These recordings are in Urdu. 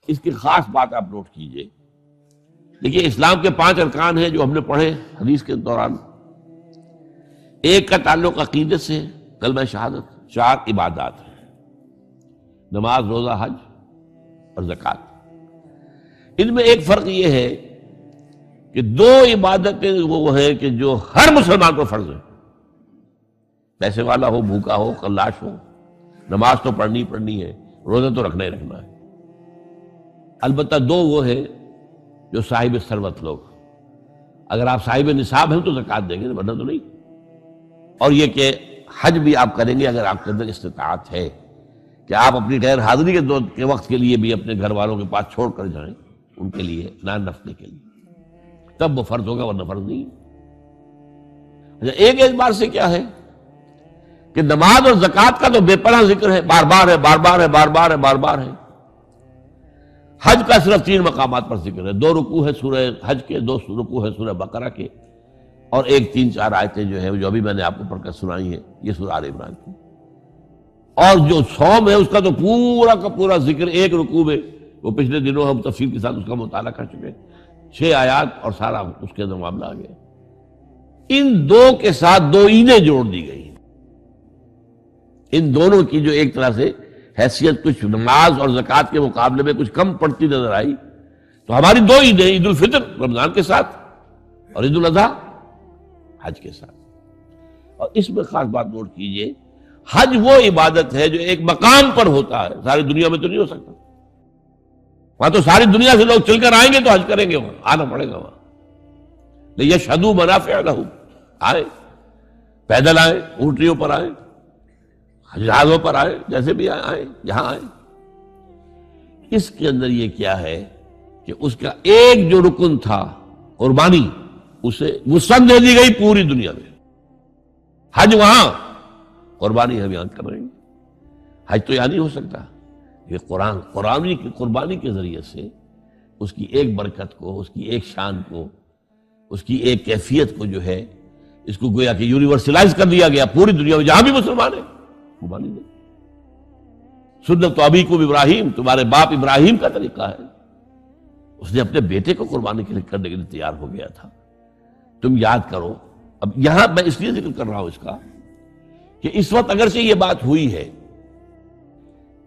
اس کی خاص بات آپ نوٹ کیجئے. دیکھیے اسلام کے 5 ارکان ہیں جو ہم نے پڑھے حدیث کے دوران. ایک کا تعلق عقیدت سے، کلمہ شہادت. 4 عبادات ہیں، نماز، روزہ، حج اور زکوٰۃ. ان میں ایک فرق یہ ہے کہ 2 عبادتیں وہ ہیں کہ جو ہر مسلمان پر فرض ہے. پیسے والا ہو، بھوکا ہو، خلاش ہو، نماز تو پڑھنی ہے، روزہ تو رکھنا ہی رکھنا ہے. البتہ 2 وہ ہیں جو صاحب ثروت لوگ. اگر آپ صاحب نصاب ہیں تو زکوٰۃ دیں گے، ورنہ تو نہیں. اور یہ کہ حج بھی آپ کریں گے اگر آپ کے اندر استطاعت ہے کہ آپ اپنی غیر حاضری کے وقت کے لیے بھی اپنے گھر والوں کے پاس چھوڑ کر جائیں ان کے لیے، نان نفقے کے لیے، تب وہ فرض ہوگا، ورنہ فرض نہیں. اچھا، ایک اعتبار سے کیا ہے کہ نماز اور زکوٰۃ کا تو بے پناہ ذکر ہے، بار بار ہے، بار بار ہے، بار بار ہے، بار بار ہے. حج کا صرف 3 مقامات پر ذکر ہے. 2 رکوع ہے سورہ حج کے، 2 رکوع ہے سورہ بقرہ کے، اور 3-4 آیتیں جو ہیں جو ابھی میں نے آپ کو پڑھ کر سنائی ہیں یہ سورہ آل عمران کی. اور جو صوم ہے اس کا تو پورا کا پورا ذکر 1 رکوع میں، وہ پچھلے دنوں ہم تفصیل کے ساتھ اس کا مطالعہ کر چکے. 6 آیات اور سارا اس کے اندر معاملہ آ گیا. ان 2 کے ساتھ 2 عیدیں جوڑ دی گئی. ان دونوں کی جو ایک طرح سے حیثیت کچھ نماز اور زکوٰۃ کے مقابلے میں کچھ کم پڑتی نظر آئی، تو ہماری 2 عیدیں، عید الفطر رمضان کے ساتھ اور عید الاضحیٰ حج کے ساتھ. اور اس میں خاص بات نوٹ کیجئے، حج وہ عبادت ہے جو ایک مقام پر ہوتا ہے، ساری دنیا میں تو نہیں ہو سکتا. وہاں تو ساری دنیا سے لوگ چل کر آئیں گے تو حج کریں گے، وہاں آنا پڑے گا. وہاں لیشہدوا منافع لہم، آئے پیدل آئے، اونٹنیوں پر آئے، جہازوں پر آئے، جیسے بھی آئے، جہاں آئے. اس کے اندر یہ کیا ہے کہ اس کا ایک جو رکن تھا قربانی، اسے وسعت دے دی گئی پوری دنیا میں. حج وہاں، قربانی ہم یہاں کر رہے ہیں. حج تو یہاں نہیں ہو سکتا. یہ قربانی کے ذریعے سے اس کی ایک برکت کو، اس کی ایک شان کو، اس کی ایک کیفیت کو جو ہے، اس کو گویا کہ یونیورسلائز کر دیا گیا پوری دنیا میں جہاں بھی مسلمان ہیں. قربانی دے. سنت ابیکم ابراہیم، تمہارے باپ ابراہیم کا طریقہ ہے. اس نے اپنے بیٹے کو قربانی کرنے کے لیے تیار ہو گیا تھا. تم یاد کرو. اب یہاں میں اس لیے ذکر کر رہا ہوں اس کا کہ اس وقت اگرچہ یہ بات ہوئی ہے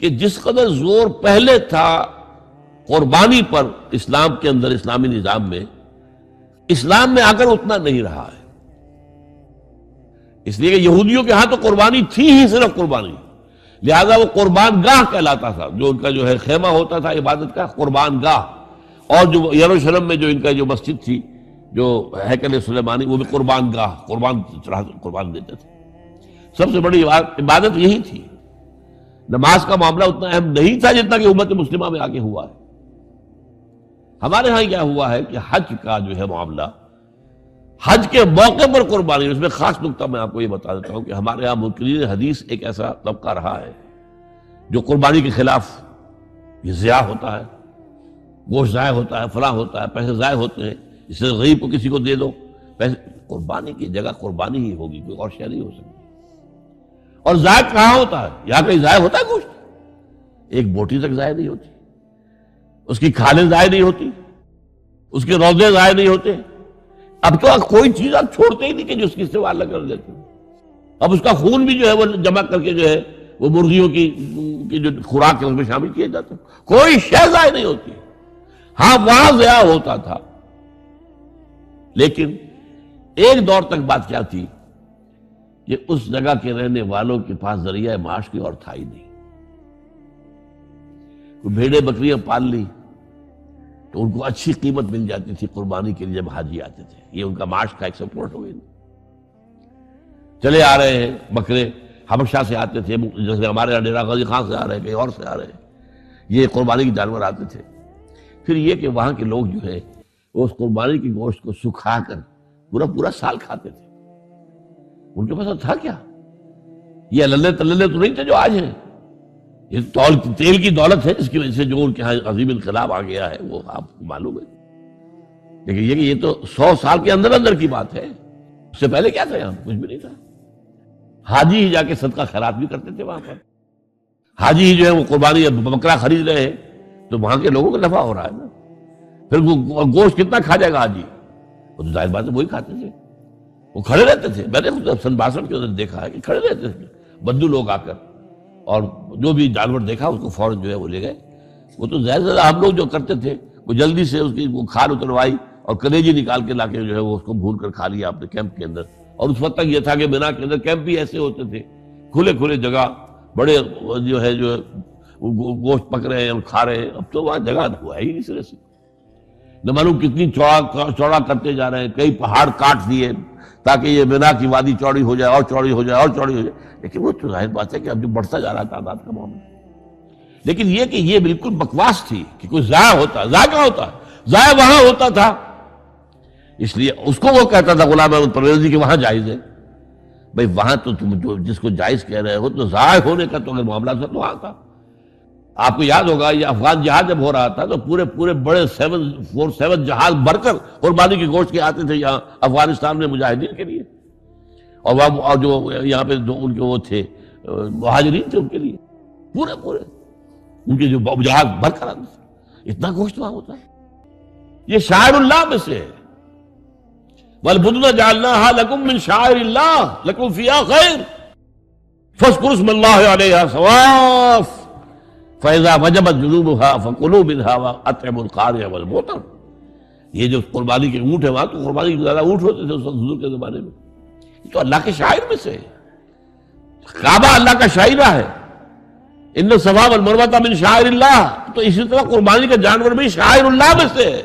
کہ جس قدر زور پہلے تھا قربانی پر اسلام کے اندر، اسلامی نظام میں، اسلام میں آ کر اتنا نہیں رہا ہے. اس لیے کہ یہودیوں کے ہاں تو قربانی تھی ہی صرف قربانی، لہذا وہ قربان گاہ کہلاتا تھا. جو ان کا جو ہے خیمہ ہوتا تھا عبادت کا، قربان گاہ. اور جو یروشلم میں جو ان کا جو مسجد تھی، جو ہیکل سلیمانی، وہ بھی قربان گاہ، قربان دیتے تھے. سب سے بڑی عبادت یہی تھی. نماز کا معاملہ اتنا اہم نہیں تھا جتنا کہ امت مسلمہ میں آگے ہوا ہے. ہمارے ہاں کیا ہوا ہے کہ حج کا جو ہے معاملہ، حج کے موقع پر قربانی. اس میں خاص نکتہ میں آپ کو یہ بتا دیتا ہوں کہ ہمارے ہاں منکرین حدیث ایک ایسا طبقہ رہا ہے جو قربانی کے خلاف، یہ ضیاع ہوتا ہے، گوشت ضائع ہوتا ہے، فلاں ہوتا ہے، پیسے ضائع ہوتے ہیں، اس سے غریب کو کسی کو دے دو پیسے. قربانی کی جگہ قربانی ہی ہوگی، کوئی اور شے نہیں ہو سکتی. اور ضائع کہاں ہوتا ہے؟ یہاں کہیں ضائع ہوتا ہے گوشت؟ ایک بوٹی تک ضائع نہیں ہوتی، اس کی کھالیں ضائع نہیں ہوتی، اس کے روزے ضائع نہیں ہوتے. اب تو کوئی چیز آپ چھوڑتے ہی نہیں کہ جو اس کی استعمال نہ کر لیتے. اب اس کا خون بھی جو ہے وہ جمع کر کے جو ہے وہ مرغیوں کی جو خوراک ہے اس میں شامل کیے جاتے ہیں. کوئی شے ضائع نہیں ہوتی. ہاں وہاں ضیاع ہوتا تھا، لیکن ایک دور تک بات کیا تھی کہ اس جگہ کے رہنے والوں کے پاس ذریعہ معاش کی اور تھا ہی نہیں. بھیڑیں بکریاں پال لی تو ان کو اچھی قیمت مل جاتی تھی قربانی کے لیے جب حاجی آتے تھے. یہ ان کا معاش کا ایک سپورٹ ہو گئی. چلے آ رہے ہیں بکرے، حبشہ سے آتے تھے، جیسے ہمارے یہاں ڈیرہ غازی خان سے آ رہے ہیں، کہیں اور سے آ رہے ہیں. یہ قربانی کے جانور آتے تھے. پھر یہ کہ وہاں کے لوگ جو ہے وہ اس قربانی کی گوشت کو سکھا کر پورا سال کھاتے تھے. ان کے پاس تھا کیا؟ یہ للے تللے تو نہیں تھے جو آج ہیں. یہ تیل کی دولت ہے جس کی وجہ سے جو ان کے یہاں عظیم انقلاب آ گیا ہے وہ آپ کو معلوم ہے. لیکن یہ کہ یہ تو 100 سال کے اندر کی بات ہے. اس سے پہلے کیا تھا؟ یہاں کچھ بھی نہیں تھا. حاجی ہی جا کے صدقہ خیرات بھی کرتے تھے وہاں پر. حاجی ہی جو ہے وہ قربانی بکرا خرید رہے ہیں تو وہاں کے لوگوں کو نفع ہو رہا ہے نا. پھر وہ گوشت کتنا کھا جائے گا حاجی؟ وہ تو ظاہر بات ہے وہی کھاتے تھے، وہ کھڑے رہتے تھے. میں نے خود سن 62 کے اندر دیکھا ہے کہ کھڑے رہتے تھے بدو لوگ آ کر، اور جو بھی جانور دیکھا اس کو فوراً جو ہے وہ لے گئے. وہ تو زیادہ سے زیادہ ہم لوگ جو کرتے تھے وہ جلدی سے اس کی وہ کھال اتروائی اور کلیجی نکال کے لا کے جو ہے وہ اس کو بھون کر کھا لیا اپنے کیمپ کے اندر. اور اس وقت تک یہ تھا کہ مینا کے اندر کیمپ بھی ایسے ہوتے تھے، کھلے کھلے جگہ، بڑے جو ہے گوشت پک رہے ہیں اور کھا رہے ہیں. اب تو وہاں جگہ ہوا ہے ہی نہیں سرے سے. نہ معلوم کتنی چوڑا کرتے جا رہے ہیں، کئی پہاڑ کاٹ دیے تاکہ یہ مینا کی وادی چوڑی ہو جائے اور چوڑی ہو جائے اور چوڑی ہو جائے. لیکن وہ تو ظاہر بات ہے کہ اب جو بڑھتا جا رہا تعداد کا معاملہ. لیکن یہ کہ یہ بالکل بکواس تھی کہ کوئی ضائع ہوتا. ضائع کہاں ہوتا؟ ضائع وہاں ہوتا تھا. اس لیے اس کو وہ کہتا تھا غلام احمد پرویزی کہ وہاں جائز ہے. بھئی وہاں تو تم جو جس کو جائز کہہ رہے ہو تو ضائع ہونے کا تو اگر معاملہ تھا تو وہاں تھا. آپ کو یاد ہوگا یہ افغان جہاد جب ہو رہا تھا تو پورے بڑے 747 جہاز بھر کر قربانی کے گوشت کے آتے تھے یہاں افغانستان میں مجاہدین کے لیے، اور جو یہاں پہ ان کے وہ تھے مہاجرین تھے ان کے لیے پورے ان کے جو جہاز بھر کر آتے تھے. اتنا گوشت وہاں ہوتا ہے. یہ شاعر اللہ میں سے ہے. وَالْبُدْنَ جَعَلْنَاهَا لَكُم مِّن شَعَائِرِ اللَّهِ لَكُمْ فِيهَا خَيْرٌ فَاذْكُرُوا اسْمَ اللَّهِ عَلَيْهَا صَوَافَ فَإِذَا وَجَبَتْ جُنُوبُهَا فَكُلُوا مِنْهَا وَأَطْعِمُوا الْقَانِعَ وَالْمُعْتَرَ. یہ جو قربانی کے اونٹ ہیں وہاں تو قربانی کے زیادہ اونٹ ہوتے تھے اس وقت حضور کے زمانے میں. یہ تو اللہ کے شاعر میں سے ہے. کعبہ اللہ کا شاعرہ ہے. ان الصفا والمروہ من شعائر اللہ. تو اسی طرح قربانی کا جانور بھی شاعر اللہ میں سے ہے.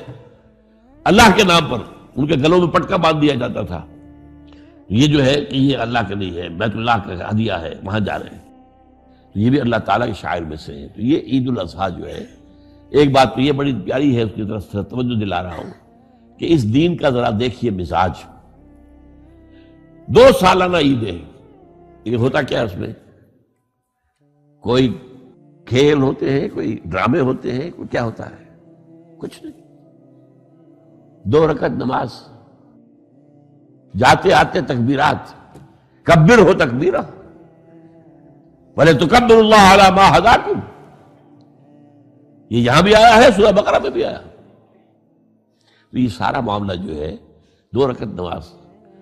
اللہ کے نام پر ان کے گلوں میں پٹکا باندھ دیا جاتا تھا. یہ جو ہے کہ یہ اللہ کے نہیں ہے، بیت اللہ کا ہدیہ ہے، وہاں جا رہے ہیں. تو یہ بھی اللہ تعالیٰ کے شاعر میں سے ہے. تو یہ عید الاضحیٰ جو ہے، ایک بات تو یہ بڑی پیاری ہے، اس کی طرف توجہ دلا رہا ہوں کہ اس دین کا ذرا دیکھیے مزاج. 2 سالانہ عیدیں، یہ ہوتا کیا ہے اس میں؟ کوئی کھیل ہوتے ہیں، کوئی ڈرامے ہوتے ہیں، کوئی کیا ہوتا ہے؟ کچھ نہیں. 2 رکعت نماز، جاتے آتے تکبیرات، کبر ہو تکبیرہ وَلِتُكَبِّرُوا اللَّهَ عَلَى مَا هَدَاكُمْ. یہ یہاں بھی آیا ہے، سورہ بقرہ میں بھی آیا. تو یہ سارا معاملہ جو ہے 2 رکعت نماز،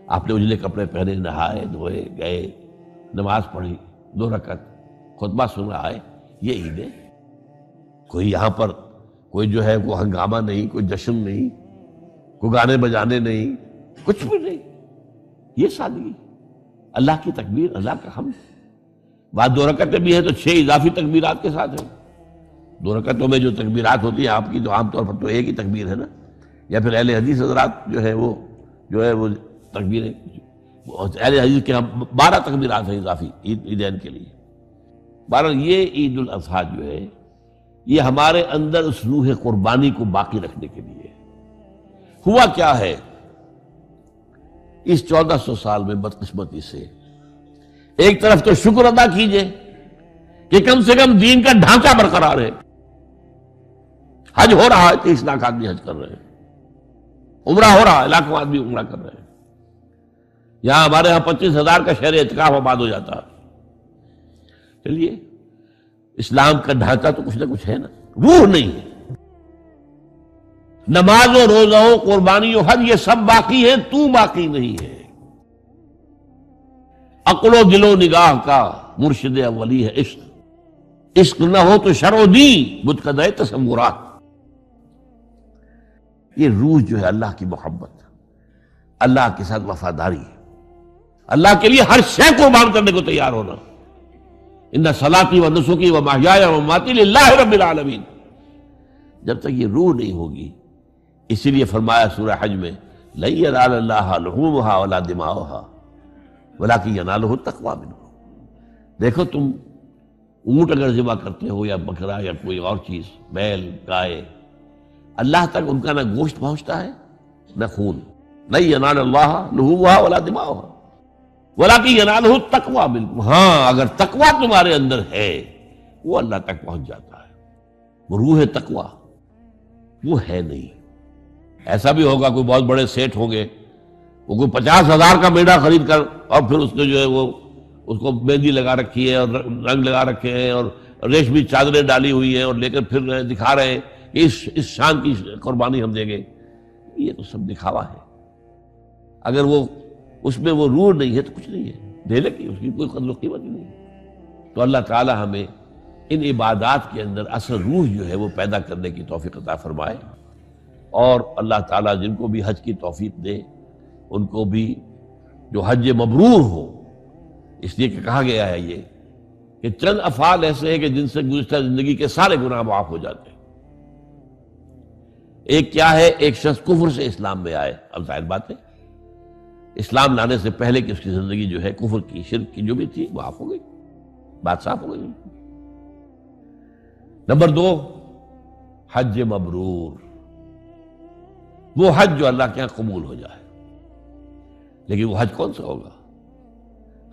آپ نے اجلے کپڑے پہنے، نہائے دھوئے گئے، نماز پڑھی 2 رکعت، خطبہ سن رہا ہے. یہ عید ہے. کوئی یہاں پر کوئی جو ہے وہ ہنگامہ نہیں، کوئی جشن نہیں، کوئی گانے بجانے نہیں، کچھ بھی نہیں. یہ سادگی، اللہ کی تکبیر، اللہ کا حمد. بعد 2 رکعتیں بھی ہیں تو 6 اضافی تکبیرات کے ساتھ ہیں. 2 رکعتوں میں جو تکبیرات ہوتی ہیں آپ کی تو عام طور پر تو ایک ہی تکبیر ہے نا، یا پھر اہل حدیث حضرات جو ہے وہ تکبیریں، اہل حدیث کے ہم 12 تکبیرات ہیں اضافی عیدین کے لیے. 12. یہ عید الاضحیٰ جو ہے یہ ہمارے اندر اس روح قربانی کو باقی رکھنے کے لیے. ہوا کیا ہے اس 1400 سال میں بدقسمتی سے؟ ایک طرف تو شکر ادا کیجئے کہ کم سے کم دین کا ڈھانچہ برقرار ہے. حج ہو رہا ہے، 30 لاکھ آدمی حج کر رہے ہیں. عمرہ ہو رہا ہے، لاکھوں آدمی عمرہ کر رہے ہیں. یہاں ہمارے ہاں 25,000 کا شہر اعتکاف آباد ہو جاتا ہے. چلیے، اسلام کا ڈھانچہ تو کچھ نہ کچھ ہے نا، روح نہیں ہے. نماز و روزہ و قربانی و حج یہ سب باقی ہیں، تو باقی نہیں ہے. عقل و دل و نگاہ کا مرشد اولی ہے عشق. عشق نہ ہو تو شرع و دین متقدع تصورات. یہ روح جو ہے اللہ کی محبت، اللہ کے ساتھ وفاداری، اللہ کے لیے ہر شے قربان کرنے کو تیار ہونا. ان صلاتی و نسکی و محیای و مماتی للہ رب العالمین. جب تک یہ روح نہیں ہوگی، اسی لیے فرمایا سورہ حج میں لن ینال اللہ لحومها ولا دماؤها ولکن ینالہ التقوی منکم. دیکھو تم اونٹ اگر ذبح کرتے ہو یا بکرا یا کوئی اور چیز، بیل گائے، اللہ تک ان کا نہ گوشت پہنچتا ہے نہ خون. لن ینال اللہ لحومها ولا دماؤها ولیکن ینالہ التقوی منکم. ہاں اگر تقوی تمہارے اندر ہے وہ اللہ تک پہنچ جاتا ہے. وہ روح تقوی وہ ہے نہیں. ایسا بھی ہوگا کوئی بہت بڑے سیٹ ہوں گے، وہ کوئی 50,000 کا میڑا خرید کر اور پھر اس نے جو ہے وہ اس کو مہندی لگا رکھی ہے اور رنگ لگا رکھے ہیں اور ریشمی چادریں ڈالی ہوئی ہیں اور لے کر پھر رہے ہیں، دکھا رہے ہیں کہ اس شان کی قربانی ہم دیں گے. یہ تو سب دکھاوا ہے. اگر وہ اس میں وہ روح نہیں ہے تو کچھ نہیں ہے، دینے کی اس کی کوئی قدر و قیمت ہی نہیں ہے. تو اللہ تعالی ہمیں ان عبادات کے اندر اصل روح جو ہے وہ پیدا کرنے کی توفیق عطا فرمائے، اور اللہ تعالیٰ جن کو بھی حج کی توفیق دے ان کو بھی جو حج مبرور ہو. اس لیے کہ کہا گیا ہے یہ کہ چند افعال ایسے ہیں کہ جن سے گزشتہ زندگی کے سارے گناہ معاف ہو جاتے ہیں. ایک کیا ہے؟ ایک شخص کفر سے اسلام میں آئے. اب ظاہر بات ہے اسلام لانے سے پہلے کہ اس کی زندگی جو ہے کفر کی، شرک کی جو بھی تھی معاف ہو گئی، بات صاف ہو گئی. نمبر 2 حج مبرور، وہ حج جو اللہ کے یہاں قبول ہو جائے. لیکن وہ حج کون سا ہوگا؟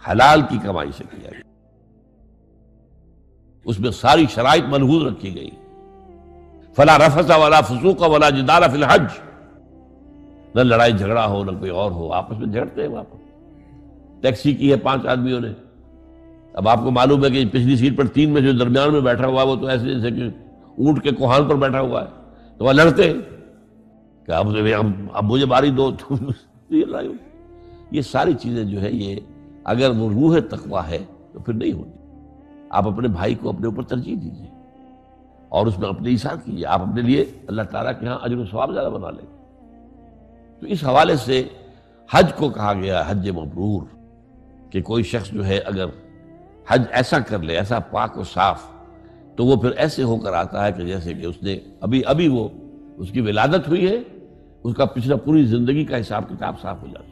حلال کی کمائی سے کیا گیا، اس میں ساری شرائط ملحوظ رکھی گئی. فلا رفث ولا فسوق ولا جدال فی الحج، نہ لڑائی جھگڑا ہو نہ کوئی اور ہو. آپس میں جھگڑتے ہیں وہاں پر. ٹیکسی کی ہے 5 آدمیوں نے، اب آپ کو معلوم ہے کہ پچھلی سیٹ پر 3 میں جو درمیان میں بیٹھا ہوا ہے وہ تو ایسے جیسے کہ اونٹ کے کوہان پر بیٹھا ہوا ہے، تو وہ لڑتے ہیں کہ اب مجھے باری دو. یہ ساری چیزیں جو ہے یہ اگر وہ روح تقویٰ ہے تو پھر نہیں ہوتی. آپ اپنے بھائی کو اپنے اوپر ترجیح دیجیے اور اس میں اپنے ایثار کیجیے، آپ اپنے لیے اللہ تعالیٰ کے ہاں اجر و ثواب زیادہ بنا لیں. تو اس حوالے سے حج کو کہا گیا حج مبرور، کہ کوئی شخص جو ہے اگر حج ایسا کر لے، ایسا پاک و صاف، تو وہ پھر ایسے ہو کر آتا ہے کہ جیسے کہ اس نے ابھی وہ اس کی ولادت ہوئی ہے، اس کا پچھلا پوری زندگی کا حساب کتاب صاف ہو جاتا ہے.